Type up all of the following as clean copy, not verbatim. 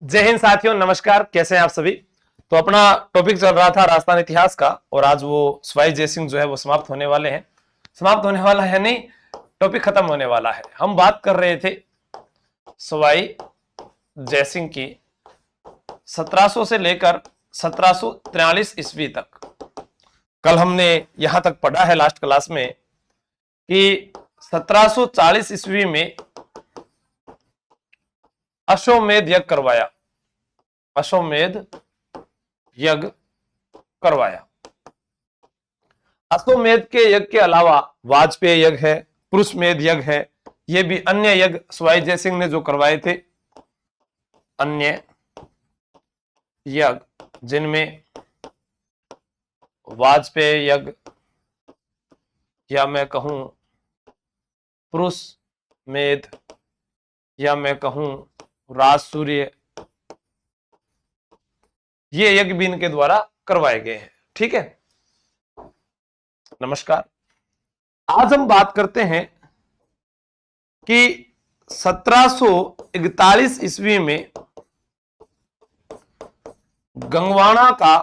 जय हिंद साथियों, नमस्कार। कैसे हैं आप सभी। तो अपना टॉपिक चल रहा था राजस्थान इतिहास का, और आज वो सवाई जयसिंह जो है वो समाप्त होने वाले हैं। समाप्त होने वाला है नहीं, टॉपिक खत्म होने वाला है। हम बात कर रहे थे सवाई जयसिंह की 1700 से लेकर 1743 ईस्वी तक। कल हमने यहां तक पढ़ा है लास्ट क्लास में कि 1740 ईस्वी में अश्वमेध यज्ञ करवाया। अश्वमेध यज्ञ करवाया। अश्वमेध के यज्ञ के अलावा वाजपेयी यज्ञ है, पुरुषमेध यज्ञ है, ये भी अन्य यज्ञ सवाई जयसिंह ने जो करवाए थे। अन्य यज्ञ जिनमें वाजपेयी यज्ञ, या मैं कहूं पुरुषमेध, या मैं कहूं राजसूर्य, ये यज्ञ भी इनके द्वारा करवाए गए हैं। ठीक है, नमस्कार। आज हम बात करते हैं कि 1741 ईस्वी में गंगवाना का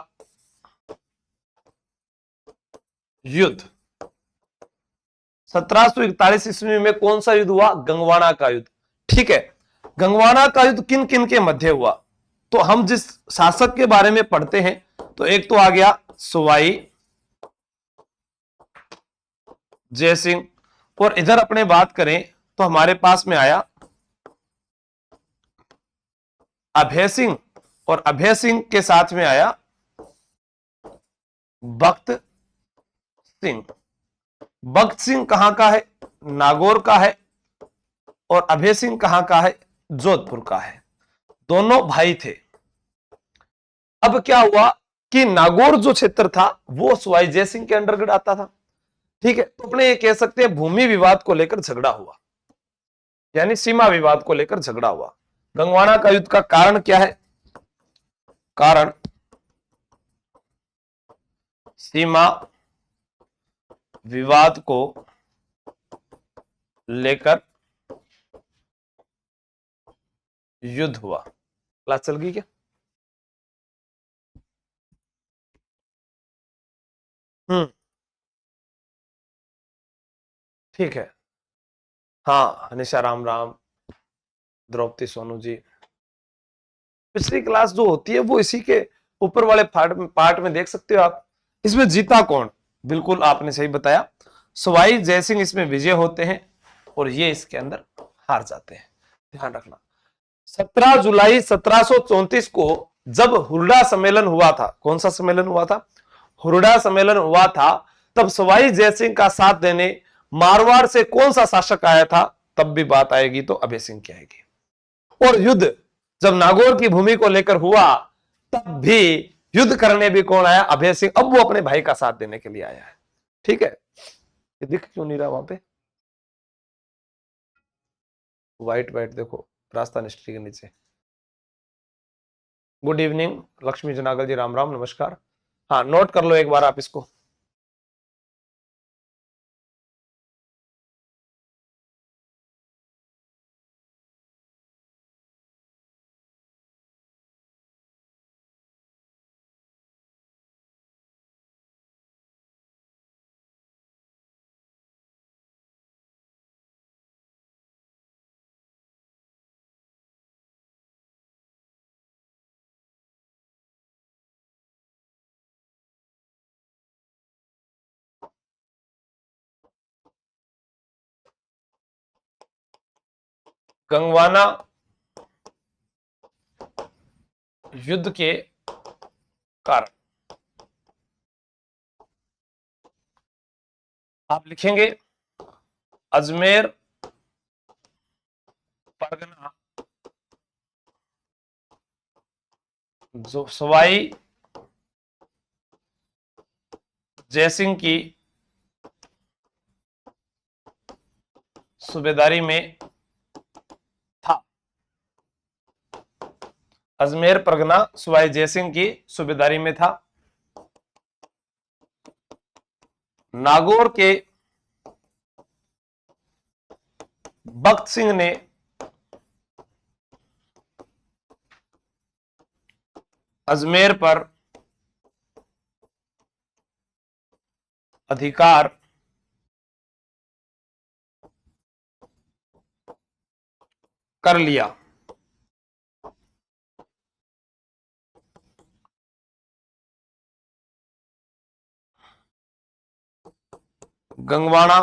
युद्ध। 1741 ईस्वी में कौन सा युद्ध हुआ? गंगवाना का युद्ध। ठीक है, गंगवाना का युद्ध किन किन के मध्य हुआ? तो हम जिस शासक के बारे में पढ़ते हैं, तो एक तो आ गया सवाई जयसिंह, और इधर अपने बात करें तो हमारे पास में आया अभय सिंह, और अभय सिंह के साथ में आया बख्त सिंह। बख्त सिंह कहां का है? नागौर का है। और अभय सिंह कहां का है? जोधपुर का है। दोनों भाई थे। अब क्या हुआ कि नागौर जो क्षेत्र था वो सवाई जयसिंह के अंडरगढ़ आता था। ठीक है, तो अपने ये कह सकते हैं भूमि विवाद को लेकर झगड़ा हुआ, यानी सीमा विवाद को लेकर झगड़ा हुआ। गंगवाना का युद्ध का कारण क्या है? कारण सीमा विवाद को लेकर युद्ध हुआ। क्लास चल गई क्या? ठीक है। हाँ, हनीशा राम राम, द्रौपदी सोनू जी। पिछली क्लास जो होती है वो इसी के ऊपर वाले पार्ट में देख सकते हो आप। इसमें जीता कौन? बिल्कुल आपने सही बताया, सवाई जयसिंह इसमें विजय होते हैं और ये इसके अंदर हार जाते हैं। ध्यान रखना, 17 जुलाई 1734 को जब हुरडा सम्मेलन हुआ था, कौन सा सम्मेलन हुआ था? हुरडा सम्मेलन हुआ था। तब सवाई जयसिंह का साथ देने मारवाड़ से कौन सा शासक आया था? तब भी बात आएगी तो अभय सिंह की आएगी। और युद्ध जब नागौर की भूमि को लेकर हुआ, तब भी युद्ध करने भी कौन आया? अभय सिंह। अब वो अपने भाई का साथ देने के लिए आया है। ठीक है, ये दिख क्यों नहीं रहा वहां पे? व्हाइट व्हाइट देखो, राजस्थान हिस्ट्री के नीचे। गुड इवनिंग लक्ष्मी जनागल जी, राम राम, नमस्कार। हाँ, नोट कर लो एक बार आप इसको। गंगवाना युद्ध के कारण आप लिखेंगे अजमेर परगना जो सवाई जयसिंह की सूबेदारी में था। अजमेर परगना सवाई जयसिंह की सूबेदारी में था। नागौर के बख्त सिंह ने अजमेर पर अधिकार कर लिया। गंगवाना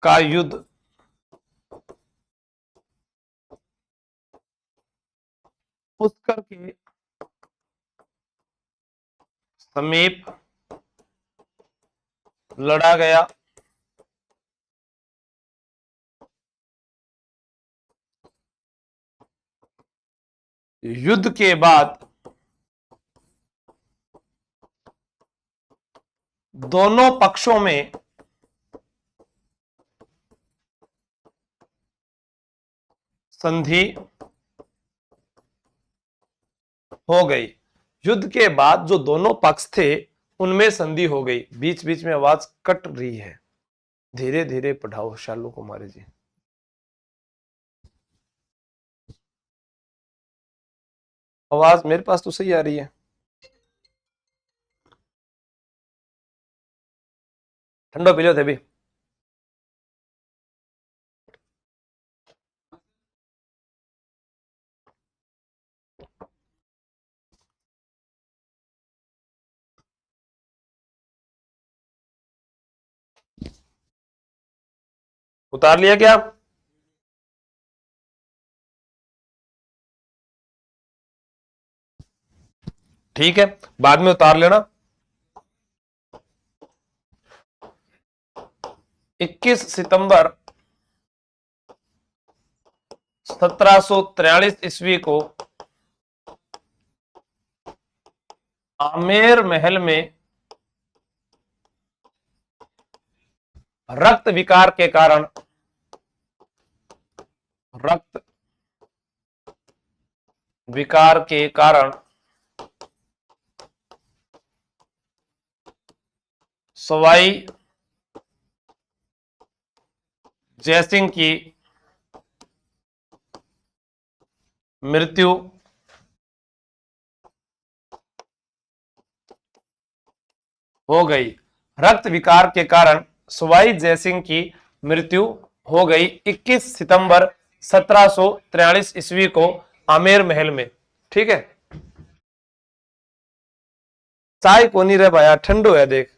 का युद्ध पुष्कर के समीप लड़ा गया। युद्ध के बाद दोनों पक्षों में संधि हो गई। युद्ध के बाद जो दोनों पक्ष थे उनमें संधि हो गई। बीच बीच में आवाज कट रही है, धीरे धीरे पढ़ाओ शालू कुमारी जी। आवाज मेरे पास तो सही आ रही है। ठंडो पी लो थे भी। उतार लिया क्या? ठीक है, बाद में उतार लेना। 21 सितंबर 1743 ईस्वी को आमेर महल में रक्त विकार के कारण रक्त विकार के कारण सवाई जयसिंह की मृत्यु हो गई। रक्त विकार के कारण सवाई जयसिंह की मृत्यु हो गई 21 सितंबर 1743 ईस्वी को आमेर महल में। ठीक है, चाय को नहीं रहे भाया, ठंडो है देख।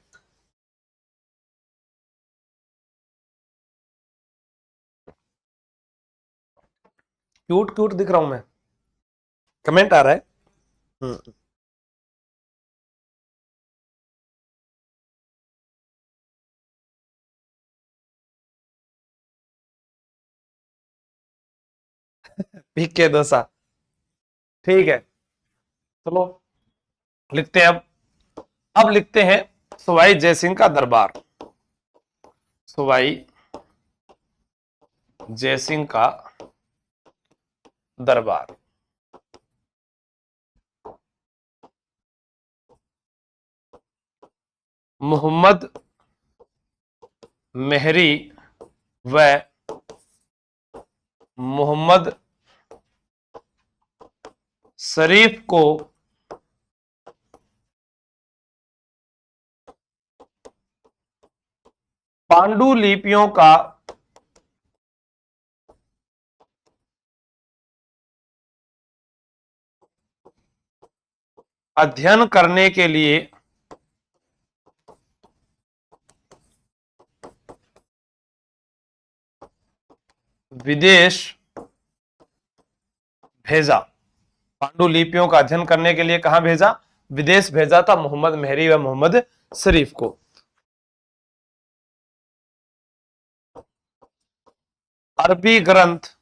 क्यूट क्यूट दिख रहा हूं मैं? कमेंट आ रहा है। पीके डोसा। ठीक है, चलो लिखते हैं। अब लिखते हैं सवाई जयसिंह का दरबार। सवाई जयसिंह का दरबार। मोहम्मद मेहरी व मोहम्मद शरीफ को पांडुलिपियों का अध्ययन करने के लिए विदेश भेजा। पांडुलिपियों का अध्ययन करने के लिए कहां भेजा? विदेश भेजा था मोहम्मद मेहरी व मोहम्मद शरीफ को। अरबी ग्रंथ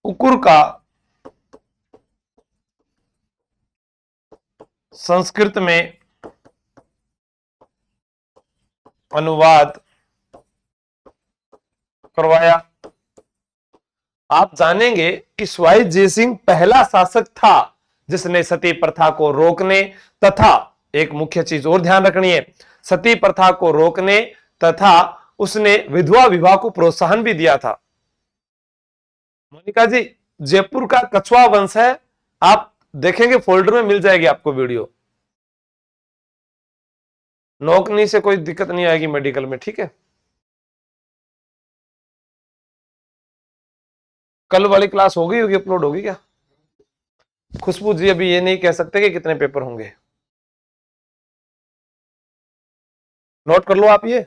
उकुर का संस्कृत में अनुवाद करवाया। आप जानेंगे कि सवाई जयसिंह पहला शासक था जिसने सती प्रथा को रोकने तथा एक मुख्य चीज और ध्यान रखनी है, सती प्रथा को रोकने तथा उसने विधवा विवाह को प्रोत्साहन भी दिया था। मोनिका जी, जयपुर का कछुआ वंश है, आप देखेंगे फोल्डर में मिल जाएगी आपको वीडियो। नौकनी से कोई दिक्कत नहीं आएगी मेडिकल में, ठीक है। कल वाली क्लास हो गई होगी, अपलोड होगी क्या? खुशबू जी अभी ये नहीं कह सकते कि कितने पेपर होंगे, नोट कर लो आप ये।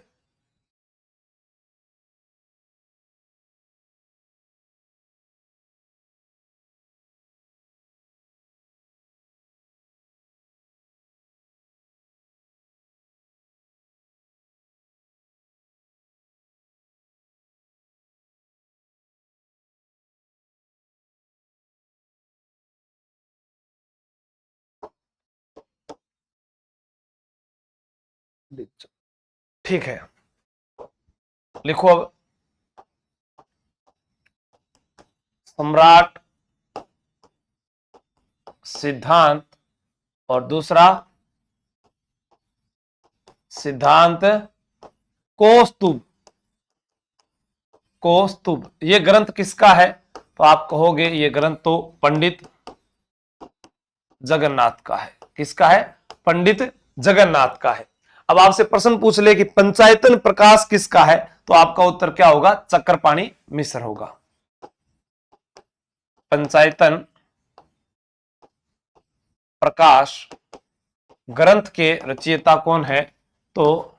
ठीक है, लिखो अब। सम्राट, सिद्धांत, और दूसरा सिद्धांत कौस्तुभ। कौस्तुभ ये ग्रंथ किसका है? तो आप कहोगे ये ग्रंथ तो पंडित जगन्नाथ का है। किसका है? पंडित जगन्नाथ का है। अब आपसे प्रश्न पूछ ले कि पंचायतन प्रकाश किसका है, तो आपका उत्तर क्या होगा? चक्रपाणी मिश्र होगा। पंचायतन प्रकाश ग्रंथ के रचयिता कौन है? तो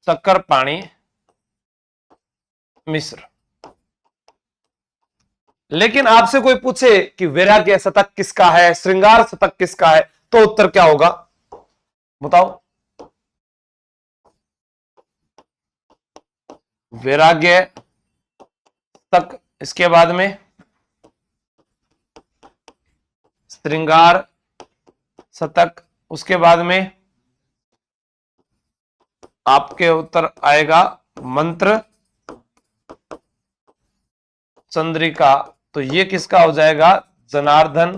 चक्रपाणी मिश्र। लेकिन आपसे कोई पूछे कि वैराग्य शतक किसका है, श्रृंगार शतक किसका है, तो उत्तर क्या होगा बताओ? वैराग्य शतक, इसके बाद में श्रृंगार शतक, उसके बाद में आपके उत्तर आएगा मंत्र चंद्रिका। तो ये किसका हो जाएगा? जनार्दन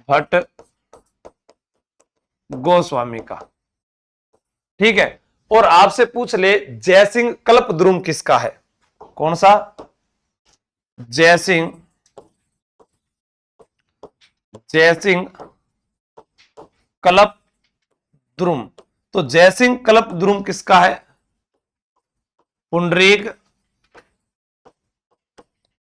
भट्ट गोस्वामी का। ठीक है। और आपसे पूछ ले जयसिंह कल्पद्रुम किसका है? कौन सा? जयसिंह, जयसिंह कल्पद्रुम। तो जयसिंह कल्पद्रुम किसका है? पुंडरीक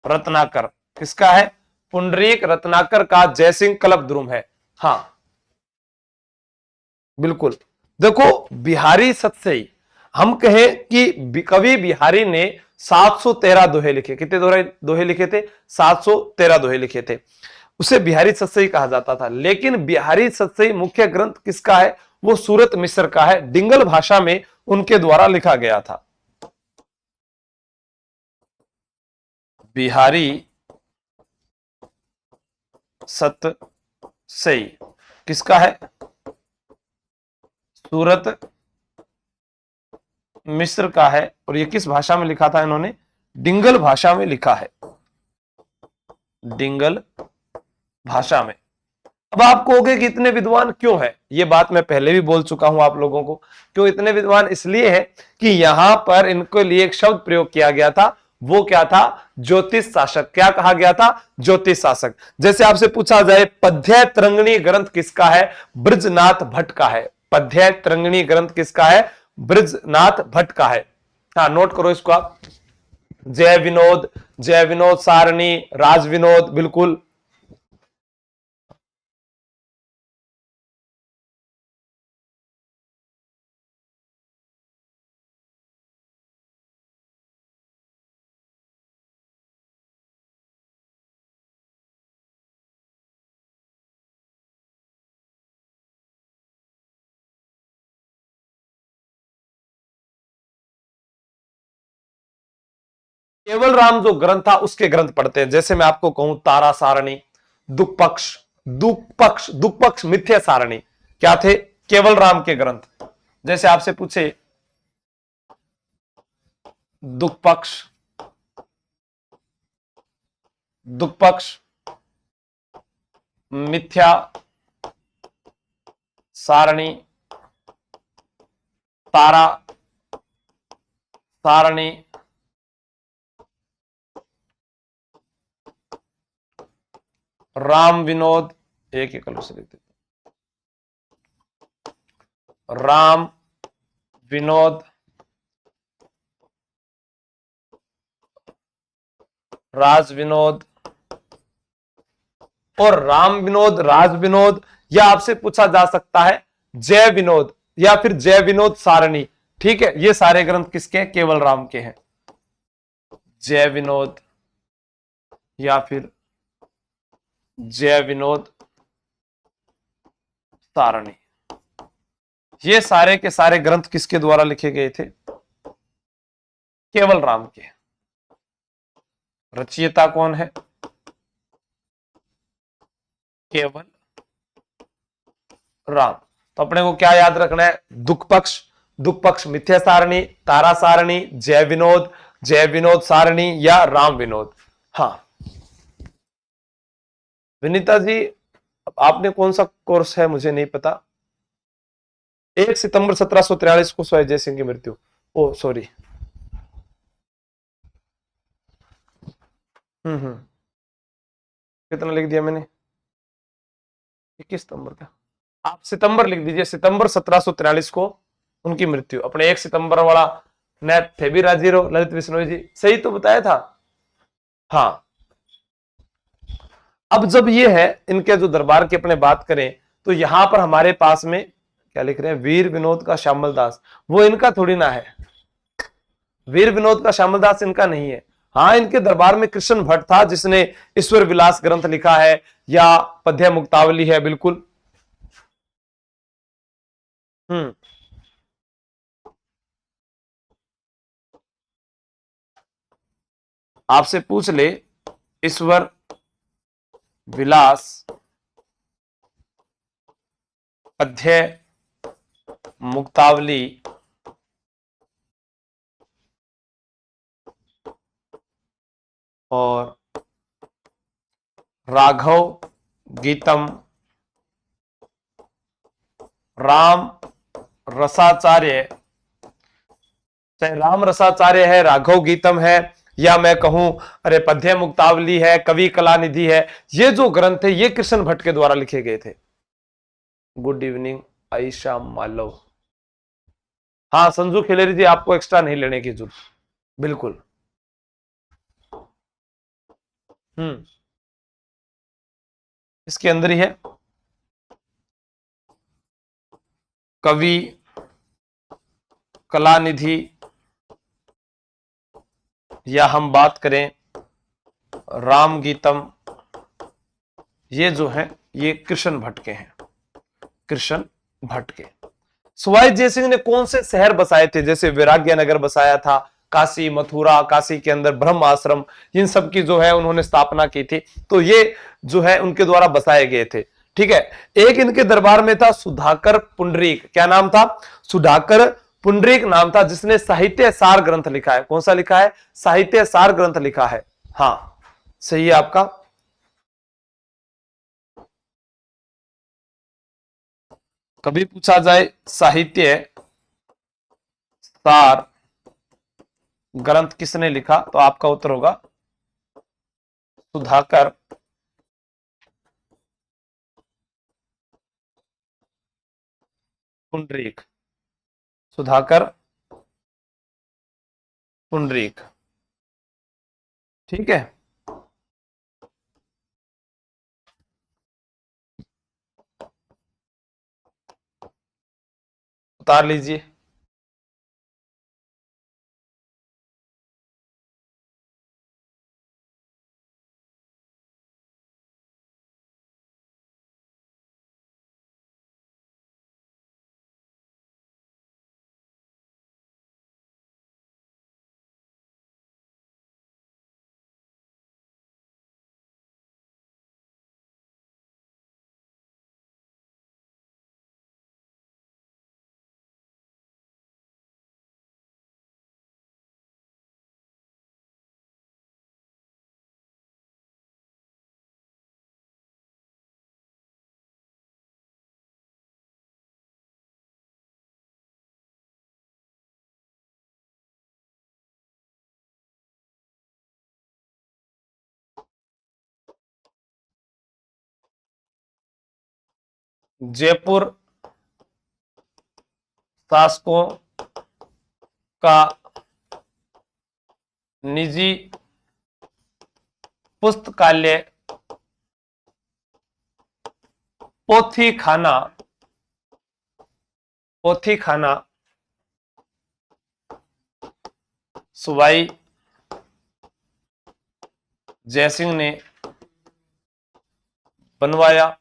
रत्नाकर। किसका है? पुंडरीक रत्नाकर का जयसिंह कल्पद्रुम है। हाँ बिल्कुल। देखो बिहारी सतसई, हम कहें कि कवि बिहारी ने 713 दोहे लिखे। कितने दोहे लिखे थे? 713 दोहे लिखे थे। उसे बिहारी सतसई कहा जाता था। लेकिन बिहारी सतसई मुख्य ग्रंथ किसका है? वो सूरत मिश्र का है। डिंगल भाषा में उनके द्वारा लिखा गया था। बिहारी सतसई किसका है? सूरत मिस्र का है। और ये किस भाषा में लिखा था इन्होंने? डिंगल भाषा में लिखा है। डिंगल भाषा में। अब आप कहोगे कि इतने विद्वान क्यों है? ये बात मैं पहले भी बोल चुका हूं आप लोगों को। क्यों इतने विद्वान? इसलिए है कि यहां पर इनके लिए एक शब्द प्रयोग किया गया था। वो क्या था? ज्योतिष शासक। क्या कहा गया था? ज्योतिष शासक। जैसे आपसे पूछा जाए पद्य तरंगिणी ग्रंथ किसका है? ब्रजनाथ भट्ट का है। पद्य तरंगिणी ग्रंथ किसका है? ब्रजनाथ भट्ट का है। हाँ नोट करो इसको आप। जय विनोद, जय विनोद सारणी, राज विनोद, बिल्कुल। केवल राम जो ग्रंथ था उसके ग्रंथ पढ़ते हैं। जैसे मैं आपको कहूं तारा सारणी, दुख पक्ष, दुख पक्ष मिथ्या सारणी, क्या थे? केवल राम के ग्रंथ। जैसे आपसे पूछे दुख पक्ष, दुख पक्ष मिथ्या सारणी, तारा सारणी, राम विनोद, एक एक कलर से लिख देते, राम विनोद, राज विनोद, और राम विनोद, राज विनोद, या आपसे पूछा जा सकता है जय विनोद या फिर जय विनोद सारणी। ठीक है, ये सारे ग्रंथ किसके हैं? केवल राम के हैं। जय विनोद या फिर जय विनोद सारणी, ये सारे के सारे ग्रंथ किसके द्वारा लिखे गए थे? केवल राम के। रचयिता कौन है? केवल राम। तो अपने को क्या याद रखना है? दुख पक्ष, दुख पक्ष मिथ्या सारणी, तारा सारणी, जय विनोद सारणी या राम विनोद। हाँ विनीता जी, आपने कौन सा कोर्स है मुझे नहीं पता। 1 सितंबर 1743 को स्वयं जय सिंह की मृत्यु। ओ सॉरी। हम्म, कितना लिख दिया मैंने? 21 सितंबर का। आप सितंबर लिख दीजिए, सितंबर 1743 को उनकी मृत्यु। अपने 1 सितंबर वाला नेट थे भी राजीरो ललित बिश्नोई जी, सही तो बताया था। हाँ, अब जब ये है इनके जो दरबार की अपने बात करें, तो यहां पर हमारे पास में क्या लिख रहे हैं? वीर विनोद का श्यामल दास, वो इनका थोड़ी ना है। वीर विनोद का श्यामल दास इनका नहीं है। हाँ, इनके दरबार में कृष्ण भट्ट था जिसने ईश्वर विलास ग्रंथ लिखा है या पद्य मुक्तावली है, बिल्कुल। हम्म, आपसे पूछ ले ईश्वर विलास पद्य मुक्तावली और राघव गीतम राम रसाचार्य, चाहे राम रसाचार्य है, राघव गीतम है, या मैं कहूं अरे पद्य मुक्तावली है, कवि कला निधि है, ये जो ग्रंथ है ये कृष्ण भट्ट के द्वारा लिखे गए थे। Good evening Ayesha Malav. हाँ संजू खिलेरी जी, आपको एक्स्ट्रा नहीं लेने की जरूरत, बिल्कुल। हम्म, इसके अंदर ही है कवि कला निधि, या हम बात करें राम गीतम, ये जो है ये कृष्ण भट्ट के हैं। कृष्ण भट्ट के। सवाई जय सिंह ने कौन से शहर बसाए थे? जैसे वैराग्य नगर बसाया था, काशी मथुरा, काशी के अंदर ब्रह्म आश्रम, इन सब की जो है उन्होंने स्थापना की थी। तो ये जो है उनके द्वारा बसाए गए थे। ठीक है, एक इनके दरबार में था सुधाकर पुंडरीक। क्या नाम था? सुधाकर पुंडरीक नाम था, जिसने साहित्य सार ग्रंथ लिखा है। कौन सा लिखा है? साहित्य सार ग्रंथ लिखा है। हाँ सही है आपका। कभी पूछा जाए साहित्य सार ग्रंथ किसने लिखा, तो आपका उत्तर होगा सुधाकर पुंडरीक। सुधाकर पुंडरीक। ठीक है, उतार लीजिए। जयपुर शासकों का निजी पुस्तकालय पोथी खाना सवाई जयसिंह ने बनवाया।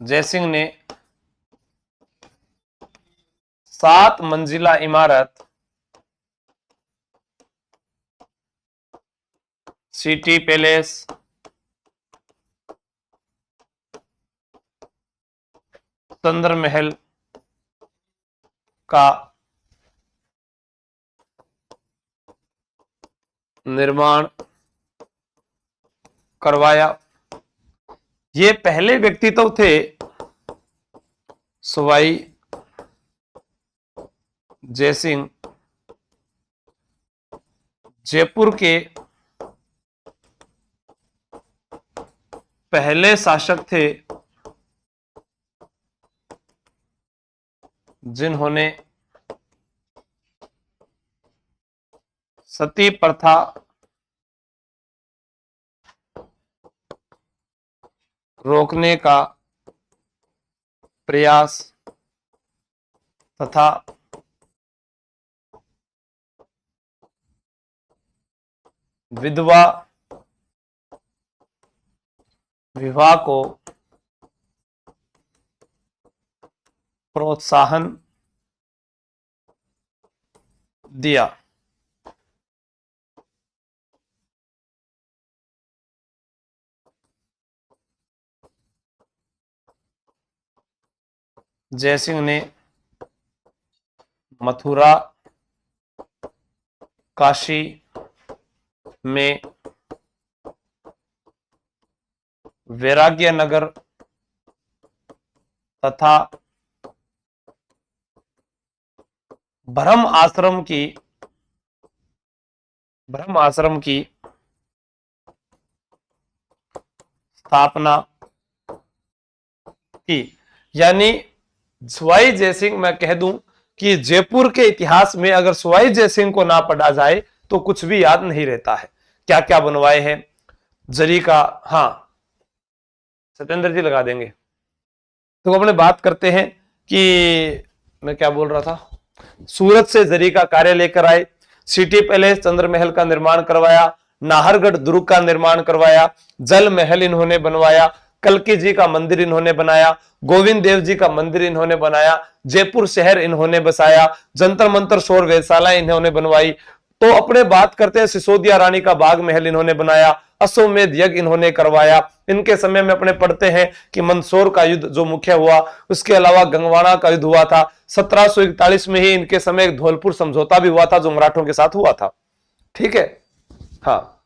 जयसिंह ने 7 मंजिला इमारत सिटी पैलेस चंद्र महल का निर्माण करवाया। ये पहले व्यक्तित्व थे सवाई जयसिंह, जयपुर के पहले शासक थे जिन्होंने सती प्रथा रोकने का प्रयास तथा विधवा विवाह को प्रोत्साहन दिया। जयसिंह ने मथुरा, काशी में वैराग्य नगर तथा ब्रह्म आश्रम की स्थापना की। यानी सवाई जयसिंह, मैं कह दूं कि जयपुर के इतिहास में अगर सवाई जयसिंह को ना पढ़ा जाए तो कुछ भी याद नहीं रहता है। क्या क्या बनवाए हैं जरी का। हाँ सत्येंद्र जी लगा देंगे। तो अपने बात करते हैं कि मैं क्या बोल रहा था। सूरत से जरी का कार्य लेकर आए, सिटी पैलेस चंद्र महल का निर्माण करवाया, नाहरगढ़ दुर्ग का निर्माण करवाया, जल महल इन्होंने बनवाया, कल्की जी का मंदिर इन्होंने बनाया, गोविंद देव जी का मंदिर इन्होंने बनाया, जयपुर शहर इन्होंने बसाया, जंतर मंतर शोर वेधशाला इन्होंने बनवाई। तो अपने बात करते हैं सिसोदिया रानी का बाग महल इन्होंने बनाया, अश्वमेध यज्ञ इन्होंने करवाया। इनके समय में अपने पढ़ते हैं कि मंदसौर का युद्ध जो मुख्य हुआ, उसके अलावा गंगवाना का युद्ध हुआ था। 1741 में ही इनके समय एक धौलपुर समझौता भी हुआ था जो मराठों के साथ हुआ था। ठीक है। हाँ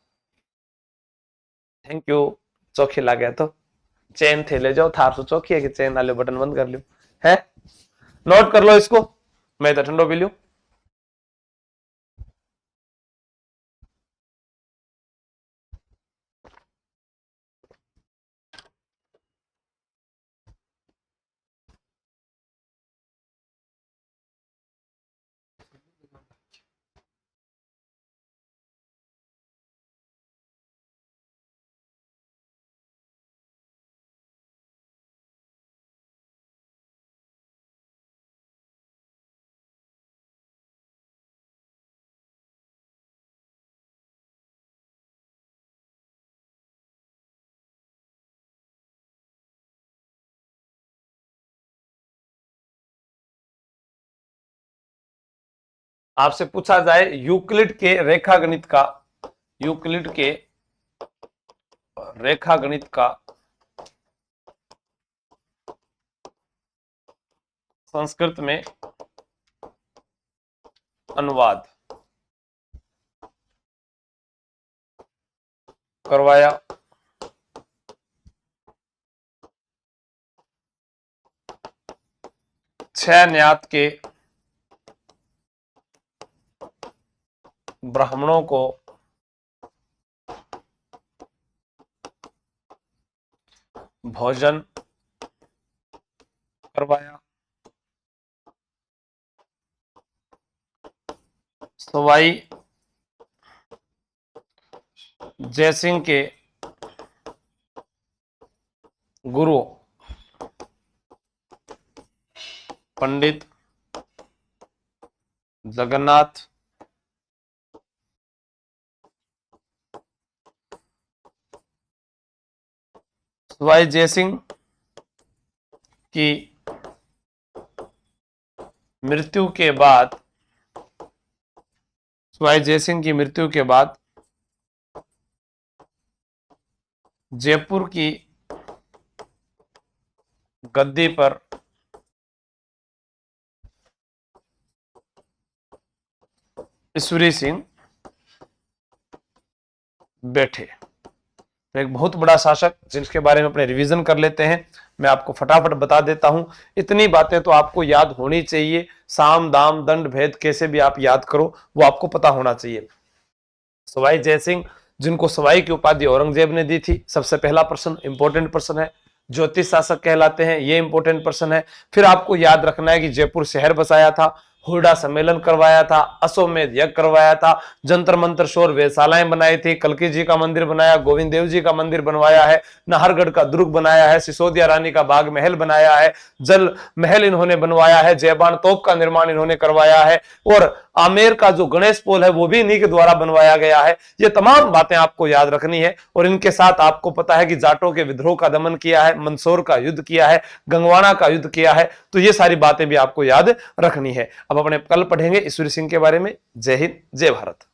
थैंक यू। चौकी ला गया तो चेन थे ले जाओ, थार सो चौकी है कि चेन वाले बटन बंद कर लियो है। नोट कर लो इसको, मैं तो ठंडो पी लियो। आपसे पूछा जाए यूक्लिड के रेखा गणित का, यूक्लिड के रेखा गणित का संस्कृत में अनुवाद करवाया। छह न्यात के ब्राह्मणों को भोजन करवाया। सवाई जयसिंह के गुरु पंडित जगन्नाथ सवाई जयसिंह की मृत्यु के बाद, सवाई जयसिंह की मृत्यु के बाद जयपुर की गद्दी पर ईश्वरी सिंह बैठे। तो एक बहुत बड़ा शासक जिनके बारे में अपने रिवीजन कर लेते हैं, मैं आपको फटाफट बता देता हूं। इतनी बातें तो आपको याद होनी चाहिए, साम दाम दंड भेद कैसे भी आप याद करो वो आपको पता होना चाहिए। सवाई जयसिंह जिनको सवाई की उपाधि औरंगजेब ने दी थी, सबसे पहला पर्सन, इंपॉर्टेंट पर्सन है। ज्योतिष शासक कहलाते हैं, ये इंपॉर्टेंट पर्सन है। फिर आपको याद रखना है कि जयपुर शहर बसाया था, हुरडा सम्मेलन करवाया था, अश्वमेध यज्ञ करवाया था, जंतर मंतर शोर वेधशालाएं बनाई थी, कल्की जी का मंदिर बनाया, गोविंद देव जी का मंदिर बनवाया है, नाहरगढ़ का दुर्ग बनाया है, सिसोदिया रानी का बाग महल बनाया है, जल महल इन्होंने बनवाया है, जयबान तोप का निर्माण इन्होंने करवाया है, और आमेर का जो गणेश पोल है वो भी इन्हीं के द्वारा बनवाया गया है। ये तमाम बातें आपको याद रखनी है। और इनके साथ आपको पता है कि जाटों के विद्रोह का दमन किया है, मंदसौर का युद्ध किया है, गंगवाना का युद्ध किया है। तो ये सारी बातें भी आपको याद रखनी है। अब अपने कल पढ़ेंगे ईश्वरी सिंह के बारे में। जय हिंद, जय भारत।